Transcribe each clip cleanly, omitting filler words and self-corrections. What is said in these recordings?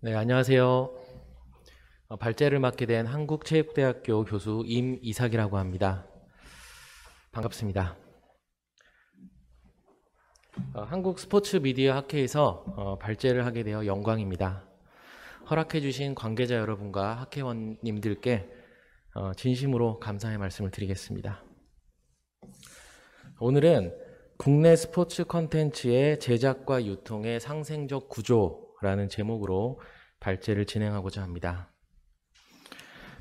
네, 안녕하세요. 발제를 맡게 된 한국체육대학교 교수 임이삭이라고 합니다. 반갑습니다. 한국스포츠미디어학회에서 발제를 하게 되어 영광입니다. 허락해 주신 관계자 여러분과 학회원님들께 진심으로 감사의 말씀을 드리겠습니다. 오늘은 국내 스포츠 콘텐츠의 제작과 유통의 상생적 구조라는 제목으로 발제를 진행하고자 합니다.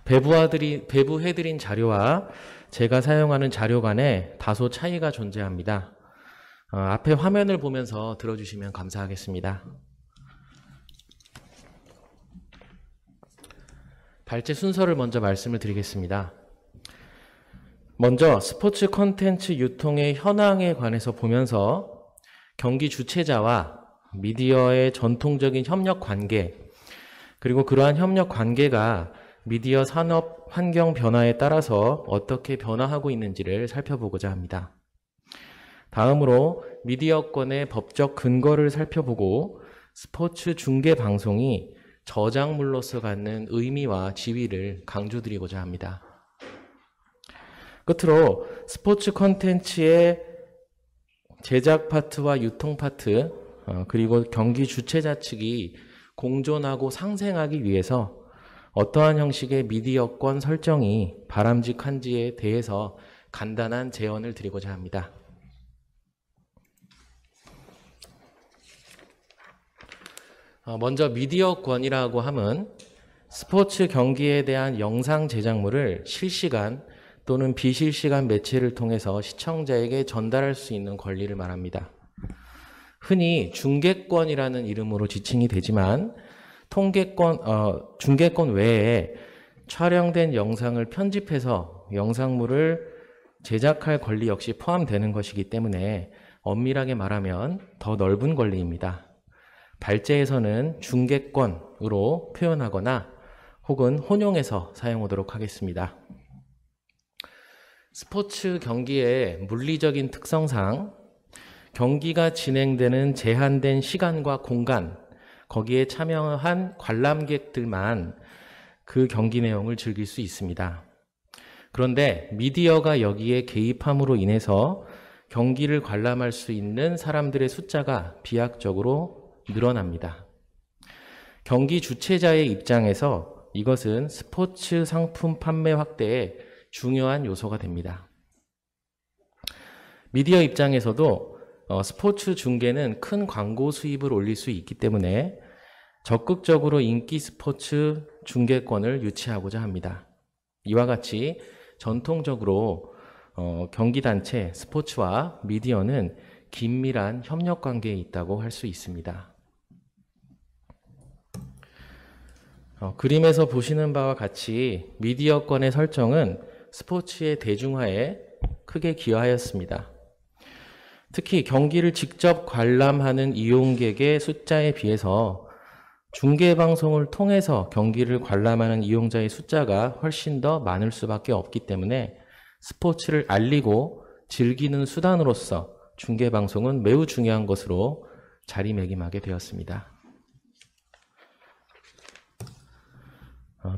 배부해드린 자료와 제가 사용하는 자료 간에 다소 차이가 존재합니다. 앞에 화면을 보면서 들어주시면 감사하겠습니다. 발제 순서를 먼저 말씀을 드리겠습니다. 먼저 스포츠 콘텐츠 유통의 현황에 관해서 보면서 경기 주최자와 미디어의 전통적인 협력 관계, 그리고 그러한 협력 관계가 미디어 산업 환경 변화에 따라서 어떻게 변화하고 있는지를 살펴보고자 합니다. 다음으로 미디어권의 법적 근거를 살펴보고 스포츠 중계 방송이 저작물로서 갖는 의미와 지위를 강조드리고자 합니다. 끝으로 스포츠 콘텐츠의 제작 파트와 유통 파트, 그리고 경기 주최자 측이 공존하고 상생하기 위해서 어떠한 형식의 미디어권 설정이 바람직한지에 대해서 간단한 제언을 드리고자 합니다. 먼저 미디어권이라고 함은 스포츠 경기에 대한 영상 제작물을 실시간 또는 비실시간 매체를 통해서 시청자에게 전달할 수 있는 권리를 말합니다. 흔히 중계권이라는 이름으로 지칭이 되지만 중계권 외에 촬영된 영상을 편집해서 영상물을 제작할 권리 역시 포함되는 것이기 때문에 엄밀하게 말하면 더 넓은 권리입니다. 발제에서는 중계권으로 표현하거나 혹은 혼용해서 사용하도록 하겠습니다. 스포츠 경기의 물리적인 특성상 경기가 진행되는 제한된 시간과 공간, 거기에 참여한 관람객들만 그 경기 내용을 즐길 수 있습니다. 그런데 미디어가 여기에 개입함으로 인해서 경기를 관람할 수 있는 사람들의 숫자가 비약적으로 늘어납니다. 경기 주최자의 입장에서 이것은 스포츠 상품 판매 확대에 중요한 요소가 됩니다. 미디어 입장에서도 스포츠 중계는 큰 광고 수입을 올릴 수 있기 때문에 적극적으로 인기 스포츠 중계권을 유치하고자 합니다. 이와 같이 전통적으로 경기단체, 스포츠와 미디어는 긴밀한 협력 관계에 있다고 할 수 있습니다. 그림에서 보시는 바와 같이 미디어권의 설정은 스포츠의 대중화에 크게 기여하였습니다. 특히 경기를 직접 관람하는 이용객의 숫자에 비해서 중계방송을 통해서 경기를 관람하는 이용자의 숫자가 훨씬 더 많을 수밖에 없기 때문에 스포츠를 알리고 즐기는 수단으로서 중계방송은 매우 중요한 것으로 자리매김하게 되었습니다.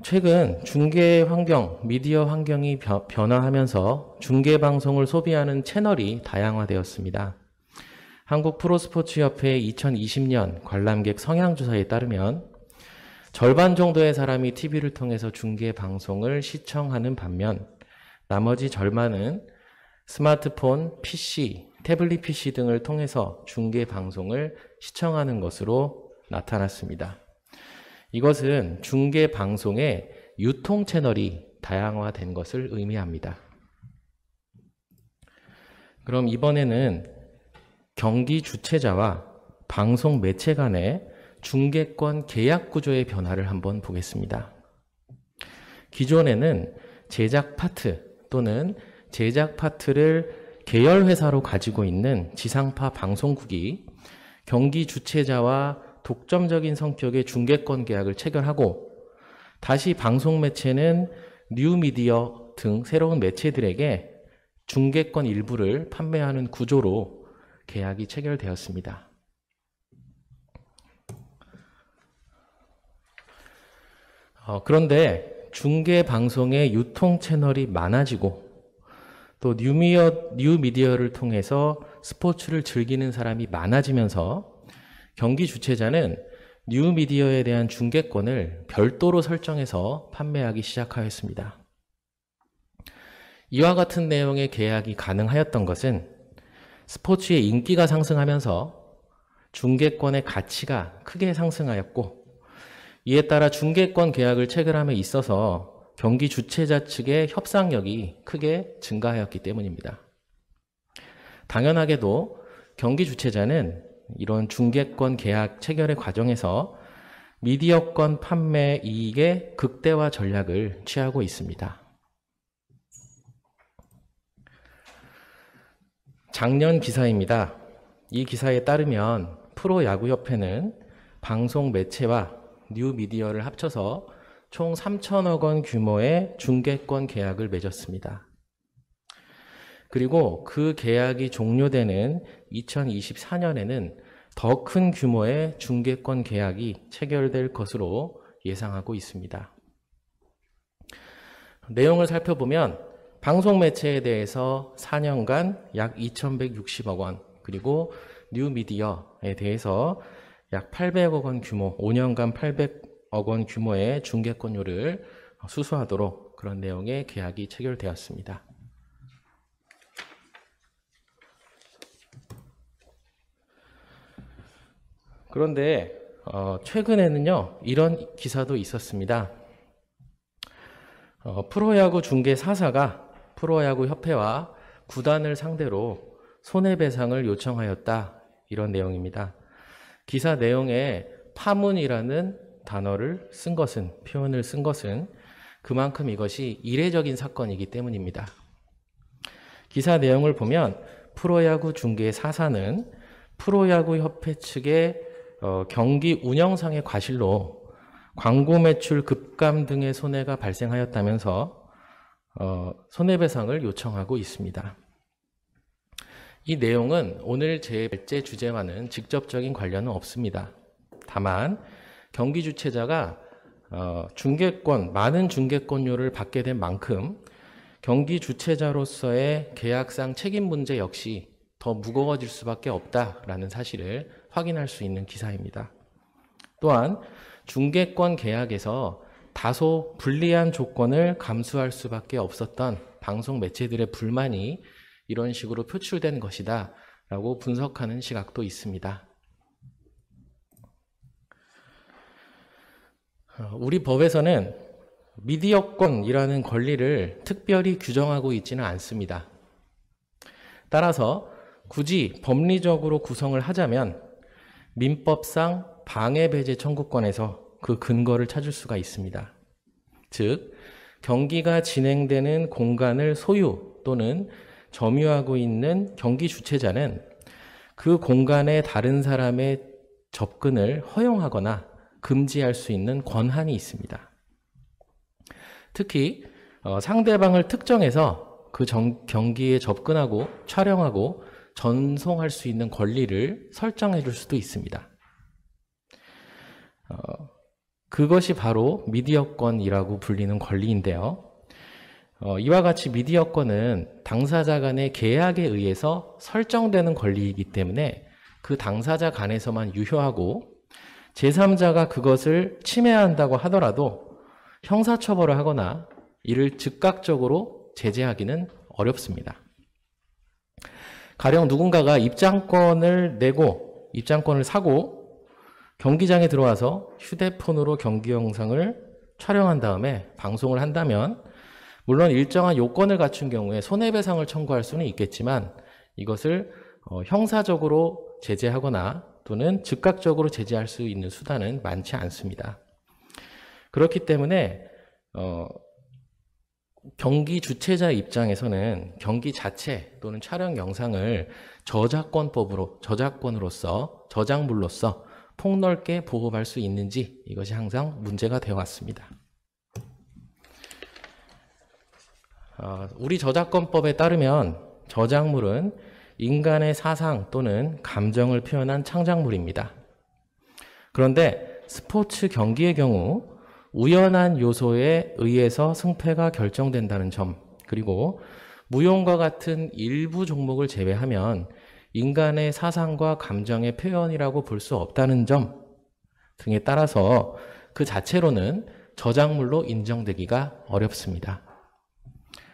최근 중계 환경, 미디어 환경이 변화하면서 중계 방송을 소비하는 채널이 다양화되었습니다. 한국 프로스포츠협회 2020년 관람객 성향조사에 따르면 절반 정도의 사람이 TV를 통해서 중계 방송을 시청하는 반면 나머지 절반은 스마트폰, PC, 태블릿 PC 등을 통해서 중계 방송을 시청하는 것으로 나타났습니다. 이것은 중계 방송의 유통 채널이 다양화된 것을 의미합니다. 그럼 이번에는 경기 주최자와 방송 매체 간의 중계권 계약 구조의 변화를 한번 보겠습니다. 기존에는 제작 파트 또는 제작 파트를 계열회사로 가지고 있는 지상파 방송국이 경기 주최자와 독점적인 성격의 중계권 계약을 체결하고 다시 방송 매체는 뉴미디어 등 새로운 매체들에게 중계권 일부를 판매하는 구조로 계약이 체결되었습니다. 그런데 중계 방송의 유통 채널이 많아지고 또 뉴미디어를 통해서 스포츠를 즐기는 사람이 많아지면서 경기 주최자는 뉴미디어에 대한 중계권을 별도로 설정해서 판매하기 시작하였습니다. 이와 같은 내용의 계약이 가능하였던 것은 스포츠의 인기가 상승하면서 중계권의 가치가 크게 상승하였고, 이에 따라 중계권 계약을 체결함에 있어서 경기 주최자 측의 협상력이 크게 증가하였기 때문입니다. 당연하게도 경기 주최자는 이런 중계권 계약 체결의 과정에서 미디어권 판매 이익의 극대화 전략을 취하고 있습니다. 작년 기사입니다. 이 기사에 따르면 프로야구협회는 방송 매체와 뉴미디어를 합쳐서 총 3천억 원 규모의 중계권 계약을 맺었습니다. 그리고 그 계약이 종료되는 2024년에는 더 큰 규모의 중계권 계약이 체결될 것으로 예상하고 있습니다. 내용을 살펴보면 방송 매체에 대해서 4년간 약 2,160억 원, 그리고 뉴미디어에 대해서 약 800억 원 규모, 5년간 800억 원 규모의 중계권료를 수수하도록 그런 내용의 계약이 체결되었습니다. 그런데 최근에는요, 이런 기사도 있었습니다. 프로야구 중계 4사가 프로야구 협회와 구단을 상대로 손해배상을 요청하였다, 이런 내용입니다. 기사 내용에 파문이라는 단어를 쓴 것은, 표현을 쓴 것은 그만큼 이것이 이례적인 사건이기 때문입니다. 기사 내용을 보면 프로야구 중계 4사는 프로야구 협회 측의 경기 운영상의 과실로 광고 매출 급감 등의 손해가 발생하였다면서 손해배상을 요청하고 있습니다. 이 내용은 오늘 제 주제와는 직접적인 관련은 없습니다. 다만 경기 주최자가 많은 중계권료를 받게 된 만큼 경기 주최자로서의 계약상 책임 문제 역시 더 무거워질 수밖에 없다라는 사실을 확인할 수 있는 기사입니다. 또한 중계권 계약에서 다소 불리한 조건을 감수할 수밖에 없었던 방송 매체들의 불만이 이런 식으로 표출된 것이다 라고 분석하는 시각도 있습니다. 우리 법에서는 미디어권이라는 권리를 특별히 규정하고 있지는 않습니다. 따라서 굳이 법리적으로 구성을 하자면 민법상 방해배제 청구권에서 그 근거를 찾을 수가 있습니다. 즉, 경기가 진행되는 공간을 소유 또는 점유하고 있는 경기 주최자는 그 공간에 다른 사람의 접근을 허용하거나 금지할 수 있는 권한이 있습니다. 특히 상대방을 특정해서 그 경기에 접근하고 촬영하고 전송할 수 있는 권리를 설정해 줄 수도 있습니다. 그것이 바로 미디어권이라고 불리는 권리인데요. 이와 같이 미디어권은 당사자 간의 계약에 의해서 설정되는 권리이기 때문에 그 당사자 간에서만 유효하고 제3자가 그것을 침해한다고 하더라도 형사처벌을 하거나 이를 즉각적으로 제재하기는 어렵습니다. 가령 누군가가 입장권을 사고 경기장에 들어와서 휴대폰으로 경기 영상을 촬영한 다음에 방송을 한다면 물론 일정한 요건을 갖춘 경우에 손해배상을 청구할 수는 있겠지만 이것을 형사적으로 제재하거나 또는 즉각적으로 제재할 수 있는 수단은 많지 않습니다. 그렇기 때문에 경기 주최자 입장에서는 경기 자체 또는 촬영 영상을 저작권으로서 저작물로서 폭넓게 보호할 수 있는지 이것이 항상 문제가 되어 왔습니다. 우리 저작권법에 따르면 저작물은 인간의 사상 또는 감정을 표현한 창작물입니다. 그런데 스포츠 경기의 경우 우연한 요소에 의해서 승패가 결정된다는 점, 그리고 무용과 같은 일부 종목을 제외하면 인간의 사상과 감정의 표현이라고 볼 수 없다는 점 등에 따라서 그 자체로는 저작물로 인정되기가 어렵습니다.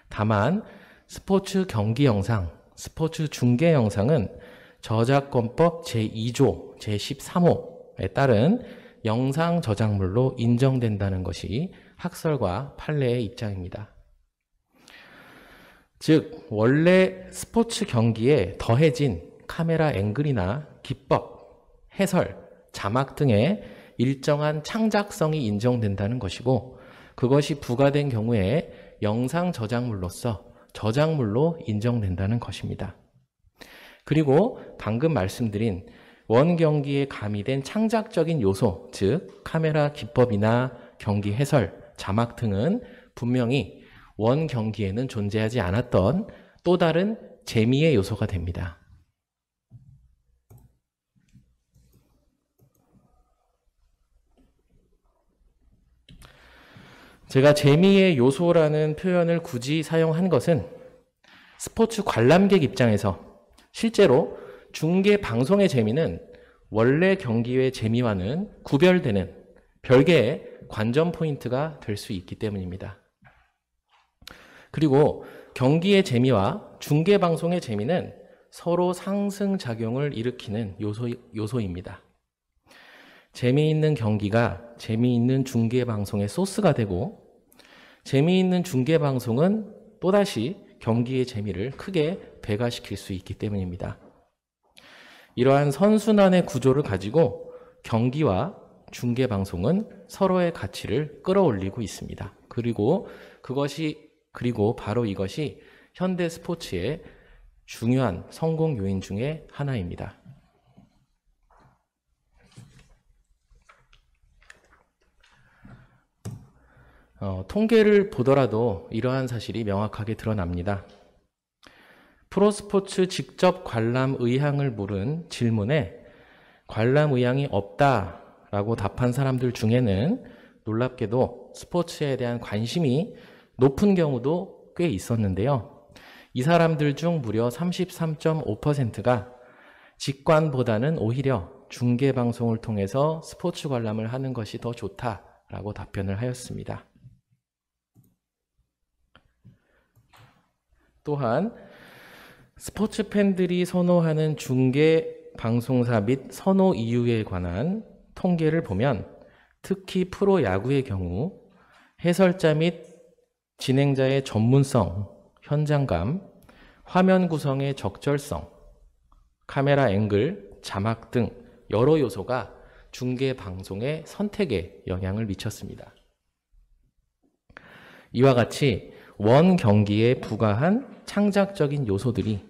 다만 스포츠 경기 영상, 스포츠 중계 영상은 저작권법 제2조 제13호에 따른 영상 저작물로 인정된다는 것이 학설과 판례의 입장입니다. 즉 원래 스포츠 경기에 더해진 카메라 앵글이나 기법, 해설, 자막 등의 일정한 창작성이 인정된다는 것이고, 그것이 부과된 경우에 영상 저작물로서 저작물로 인정된다는 것입니다. 그리고 방금 말씀드린 원 경기에 가미된 창작적인 요소, 즉 카메라 기법이나 경기 해설, 자막 등은 분명히 원 경기에는 존재하지 않았던 또 다른 재미의 요소가 됩니다. 제가 재미의 요소라는 표현을 굳이 사용한 것은 스포츠 관람객 입장에서 실제로 중계 방송의 재미는 원래 경기의 재미와는 구별되는 별개의 관전 포인트가 될 수 있기 때문입니다. 그리고 경기의 재미와 중계 방송의 재미는 서로 상승작용을 일으키는 요소입니다. 재미있는 경기가 재미있는 중계 방송의 소스가 되고, 재미있는 중계 방송은 또다시 경기의 재미를 크게 배가시킬 수 있기 때문입니다. 이러한 선순환의 구조를 가지고 경기와 중계 방송은 서로의 가치를 끌어올리고 있습니다. 그리고 바로 이것이 현대 스포츠의 중요한 성공 요인 중에 하나입니다. 통계를 보더라도 이러한 사실이 명확하게 드러납니다. 프로스포츠 직접 관람 의향을 물은 질문에 관람 의향이 없다라고 답한 사람들 중에는 놀랍게도 스포츠에 대한 관심이 높은 경우도 꽤 있었는데요. 이 사람들 중 무려 33.5%가 직관보다는 오히려 중계방송을 통해서 스포츠 관람을 하는 것이 더 좋다라고 답변을 하였습니다. 또한 스포츠 팬들이 선호하는 중계 방송사 및 선호 이유에 관한 통계를 보면 특히 프로야구의 경우 해설자 및 진행자의 전문성, 현장감, 화면 구성의 적절성, 카메라 앵글, 자막 등 여러 요소가 중계 방송의 선택에 영향을 미쳤습니다. 이와 같이 원 경기에 부과한 창작적인 요소들이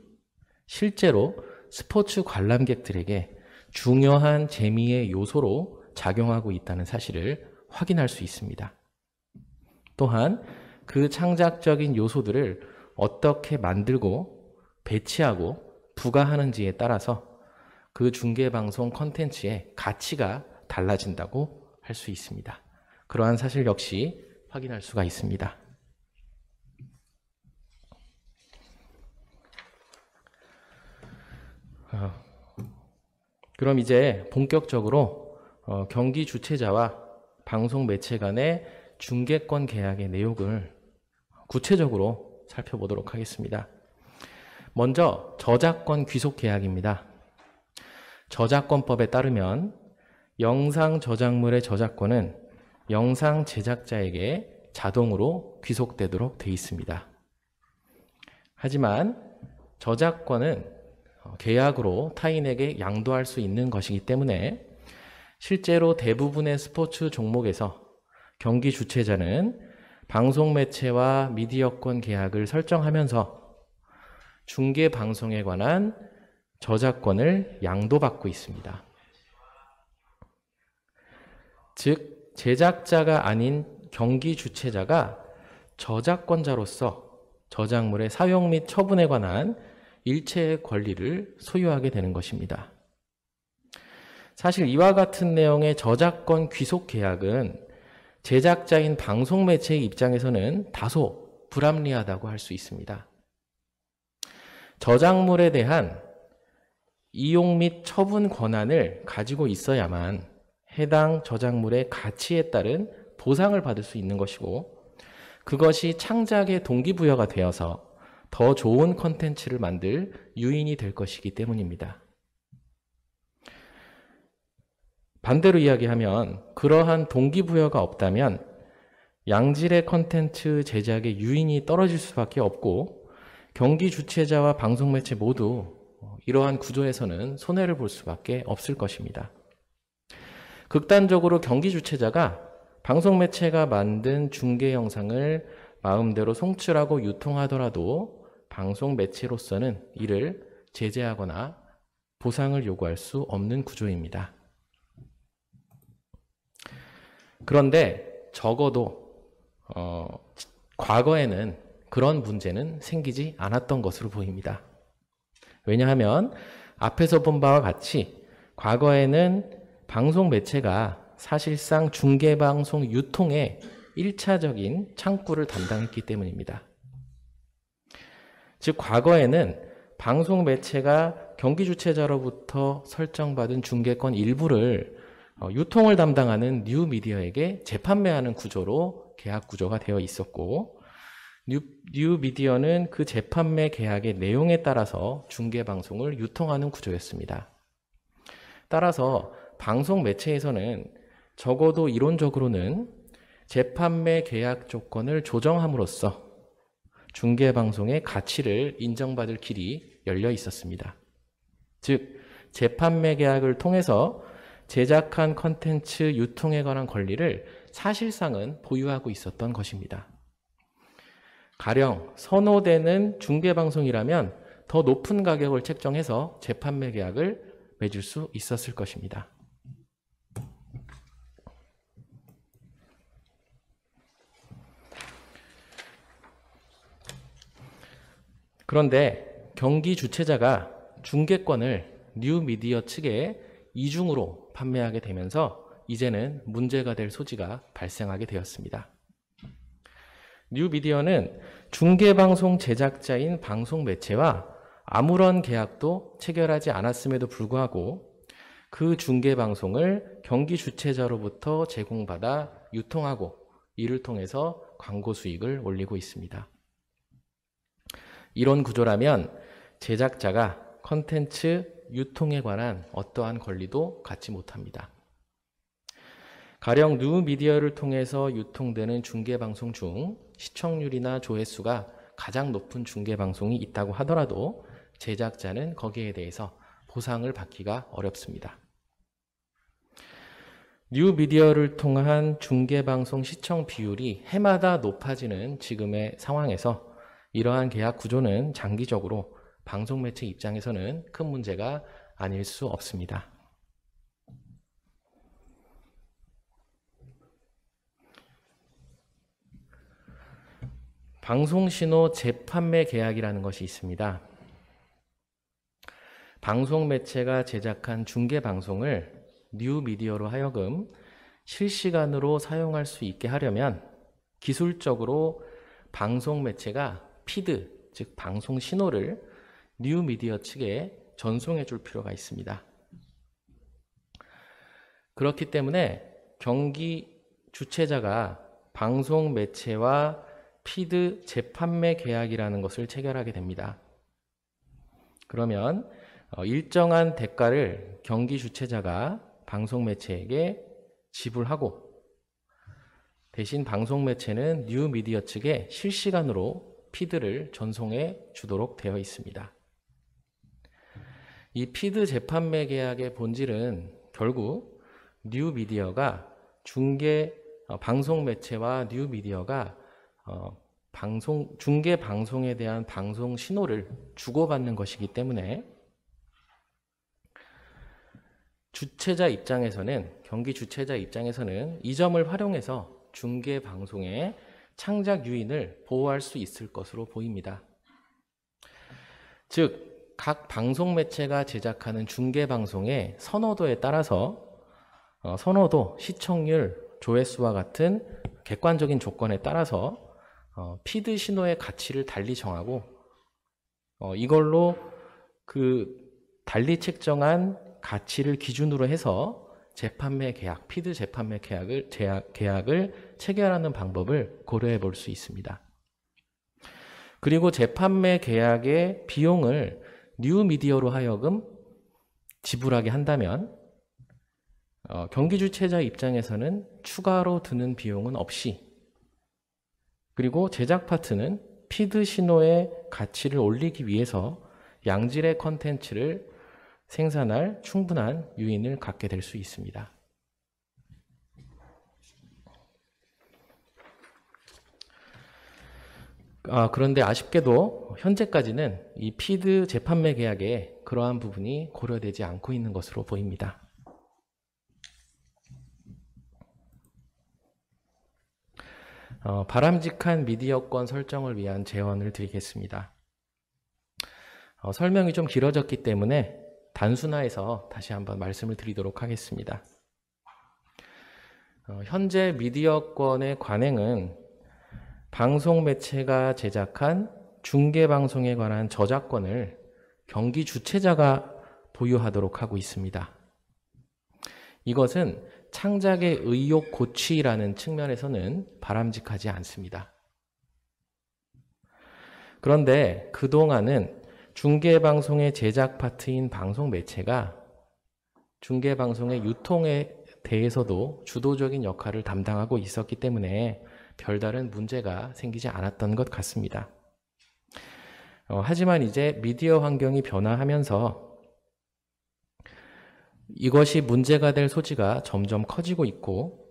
실제로 스포츠 관람객들에게 중요한 재미의 요소로 작용하고 있다는 사실을 확인할 수 있습니다. 또한 그 창작적인 요소들을 어떻게 만들고 배치하고 부과하는지에 따라서 그 중계방송 콘텐츠의 가치가 달라진다고 할 수 있습니다. 그러한 사실 역시 확인할 수가 있습니다. 그럼 이제 본격적으로 경기 주최자와 방송 매체 간의 중계권 계약의 내용을 구체적으로 살펴보도록 하겠습니다. 먼저 저작권 귀속 계약입니다. 저작권법에 따르면 영상 저작물의 저작권은 영상 제작자에게 자동으로 귀속되도록 되어 있습니다. 하지만 저작권은 계약으로 타인에게 양도할 수 있는 것이기 때문에 실제로 대부분의 스포츠 종목에서 경기 주최자는 방송 매체와 미디어권 계약을 설정하면서 중계 방송에 관한 저작권을 양도받고 있습니다. 즉, 제작자가 아닌 경기 주최자가 저작권자로서 저작물의 사용 및 처분에 관한 일체의 권리를 소유하게 되는 것입니다. 사실 이와 같은 내용의 저작권 귀속 계약은 제작자인 방송 매체의 입장에서는 다소 불합리하다고 할 수 있습니다. 저작물에 대한 이용 및 처분 권한을 가지고 있어야만 해당 저작물의 가치에 따른 보상을 받을 수 있는 것이고, 그것이 창작의 동기부여가 되어서 더 좋은 콘텐츠를 만들 유인이 될 것이기 때문입니다. 반대로 이야기하면 그러한 동기부여가 없다면 양질의 콘텐츠 제작의 유인이 떨어질 수밖에 없고, 경기 주최자와 방송 매체 모두 이러한 구조에서는 손해를 볼 수밖에 없을 것입니다. 극단적으로 경기 주최자가 방송 매체가 만든 중계 영상을 마음대로 송출하고 유통하더라도 방송 매체로서는 이를 제재하거나 보상을 요구할 수 없는 구조입니다. 그런데 적어도 과거에는 그런 문제는 생기지 않았던 것으로 보입니다. 왜냐하면 앞에서 본 바와 같이 과거에는 방송 매체가 사실상 중계방송 유통의 1차적인 창구를 담당했기 때문입니다. 즉 과거에는 방송 매체가 경기 주최자로부터 설정받은 중계권 일부를 유통을 담당하는 뉴미디어에게 재판매하는 구조로 계약 구조가 되어 있었고, 뉴미디어는 그 재판매 계약의 내용에 따라서 중계방송을 유통하는 구조였습니다. 따라서 방송 매체에서는 적어도 이론적으로는 재판매 계약 조건을 조정함으로써 중계방송의 가치를 인정받을 길이 열려 있었습니다. 즉, 재판매 계약을 통해서 제작한 콘텐츠 유통에 관한 권리를 사실상은 보유하고 있었던 것입니다. 가령 선호되는 중계방송이라면 더 높은 가격을 책정해서 재판매 계약을 맺을 수 있었을 것입니다. 그런데 경기 주최자가 중계권을 뉴미디어 측에 이중으로 판매하게 되면서 이제는 문제가 될 소지가 발생하게 되었습니다. 뉴미디어는 중계방송 제작자인 방송 매체와 아무런 계약도 체결하지 않았음에도 불구하고 그 중계방송을 경기 주최자로부터 제공받아 유통하고 이를 통해서 광고 수익을 올리고 있습니다. 이런 구조라면 제작자가 콘텐츠 유통에 관한 어떠한 권리도 갖지 못합니다. 가령 뉴미디어를 통해서 유통되는 중계방송 중 시청률이나 조회수가 가장 높은 중계방송이 있다고 하더라도 제작자는 거기에 대해서 보상을 받기가 어렵습니다. 뉴미디어를 통한 중계방송 시청 비율이 해마다 높아지는 지금의 상황에서 이러한 계약 구조는 장기적으로 방송 매체 입장에서는 큰 문제가 아닐 수 없습니다. 방송신호 재판매 계약이라는 것이 있습니다. 방송 매체가 제작한 중계방송을 뉴미디어로 하여금 실시간으로 사용할 수 있게 하려면 기술적으로 방송 매체가 피드, 즉 방송 신호를 뉴미디어 측에 전송해 줄 필요가 있습니다. 그렇기 때문에 경기 주최자가 방송 매체와 피드 재판매 계약이라는 것을 체결하게 됩니다. 그러면 일정한 대가를 경기 주최자가 방송 매체에게 지불하고 대신 방송 매체는 뉴미디어 측에 실시간으로 피드를 전송해 주도록 되어 있습니다. 이 피드 재판매 계약의 본질은 결국 뉴미디어가 방송 매체와 뉴미디어가 중계 방송에 대한 방송 신호를 주고받는 것이기 때문에 주최자 입장에서는, 경기 주최자 입장에서는 이 점을 활용해서 중계 방송의 창작 유인을 보호할 수 있을 것으로 보입니다. 즉, 각 방송 매체가 제작하는 중계 방송의 선호도에 따라서 선호도, 시청률, 조회수와 같은 객관적인 조건에 따라서 피드 신호의 가치를 달리 정하고 이걸로 그 달리 책정한 가치를 기준으로 해서 재판매 계약, 피드 재판매 계약을 체결하는 방법을 고려해 볼 수 있습니다. 그리고 재판매 계약의 비용을 뉴미디어로 하여금 지불하게 한다면 경기 주체자 입장에서는 추가로 드는 비용은 없이, 그리고 제작 파트는 피드 신호의 가치를 올리기 위해서 양질의 컨텐츠를 생산할 충분한 유인을 갖게 될 수 있습니다. 그런데 아쉽게도 현재까지는 이 피드 재판매 계약에 그러한 부분이 고려되지 않고 있는 것으로 보입니다. 바람직한 미디어권 설정을 위한 제언을 드리겠습니다. 설명이 좀 길어졌기 때문에 단순화해서 다시 한번 말씀을 드리도록 하겠습니다. 현재 미디어권의 관행은 방송 매체가 제작한 중계방송에 관한 저작권을 경기 주체자가 보유하도록 하고 있습니다. 이것은 창작의 의욕 고취라는 측면에서는 바람직하지 않습니다. 그런데 그동안은 중계방송의 제작 파트인 방송 매체가 중계방송의 유통에 대해서도 주도적인 역할을 담당하고 있었기 때문에 별다른 문제가 생기지 않았던 것 같습니다. 하지만 이제 미디어 환경이 변화하면서 이것이 문제가 될 소지가 점점 커지고 있고,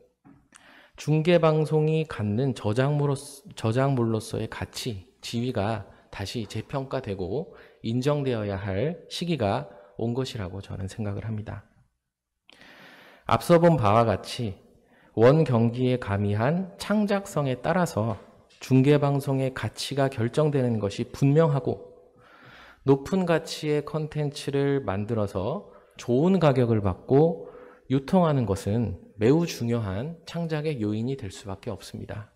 중계방송이 갖는 저작물로서의 가치, 지위가 다시 재평가되고 인정되어야 할 시기가 온 것이라고 저는 생각을 합니다. 앞서 본 바와 같이 원 경기에 가미한 창작성에 따라서 중계방송의 가치가 결정되는 것이 분명하고, 높은 가치의 컨텐츠를 만들어서 좋은 가격을 받고 유통하는 것은 매우 중요한 창작의 요인이 될 수밖에 없습니다.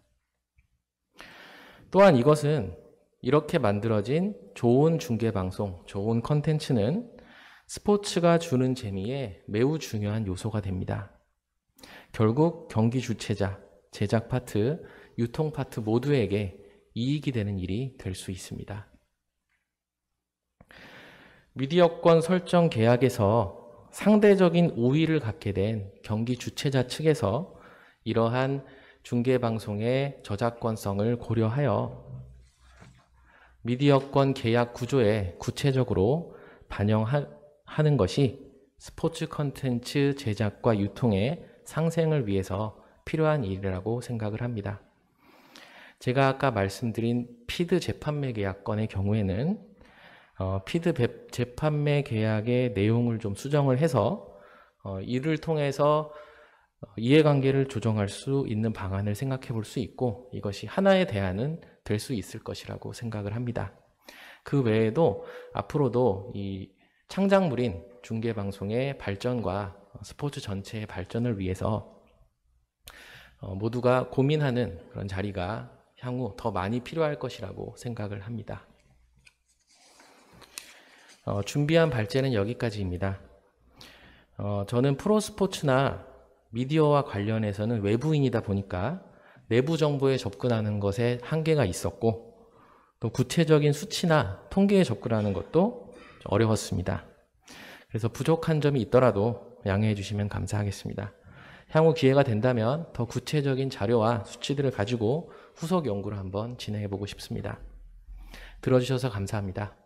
또한 이것은 이렇게 만들어진 좋은 중계방송, 좋은 컨텐츠는 스포츠가 주는 재미에 매우 중요한 요소가 됩니다. 결국 경기 주체자, 제작 파트, 유통 파트 모두에게 이익이 되는 일이 될 수 있습니다. 미디어권 설정 계약에서 상대적인 우위를 갖게 된 경기 주체자 측에서 이러한 중계방송의 저작권성을 고려하여 미디어권 계약 구조에 구체적으로 반영하는 것이 스포츠 컨텐츠 제작과 유통의 상생을 위해서 필요한 일이라고 생각을 합니다. 제가 아까 말씀드린 피드 재판매 계약권의 경우에는 피드 재판매 계약의 내용을 좀 수정을 해서 이를 통해서 이해관계를 조정할 수 있는 방안을 생각해 볼 수 있고, 이것이 하나의 대안은 될 수 있을 것이라고 생각을 합니다. 그 외에도 앞으로도 이 창작물인 중계방송의 발전과 스포츠 전체의 발전을 위해서 모두가 고민하는 그런 자리가 향후 더 많이 필요할 것이라고 생각을 합니다. 준비한 발제는 여기까지입니다. 저는 프로스포츠나 미디어와 관련해서는 외부인이다 보니까 내부 정보에 접근하는 것에 한계가 있었고, 또 구체적인 수치나 통계에 접근하는 것도 어려웠습니다. 그래서 부족한 점이 있더라도 양해해 주시면 감사하겠습니다. 향후 기회가 된다면 더 구체적인 자료와 수치들을 가지고 후속 연구를 한번 진행해 보고 싶습니다. 들어주셔서 감사합니다.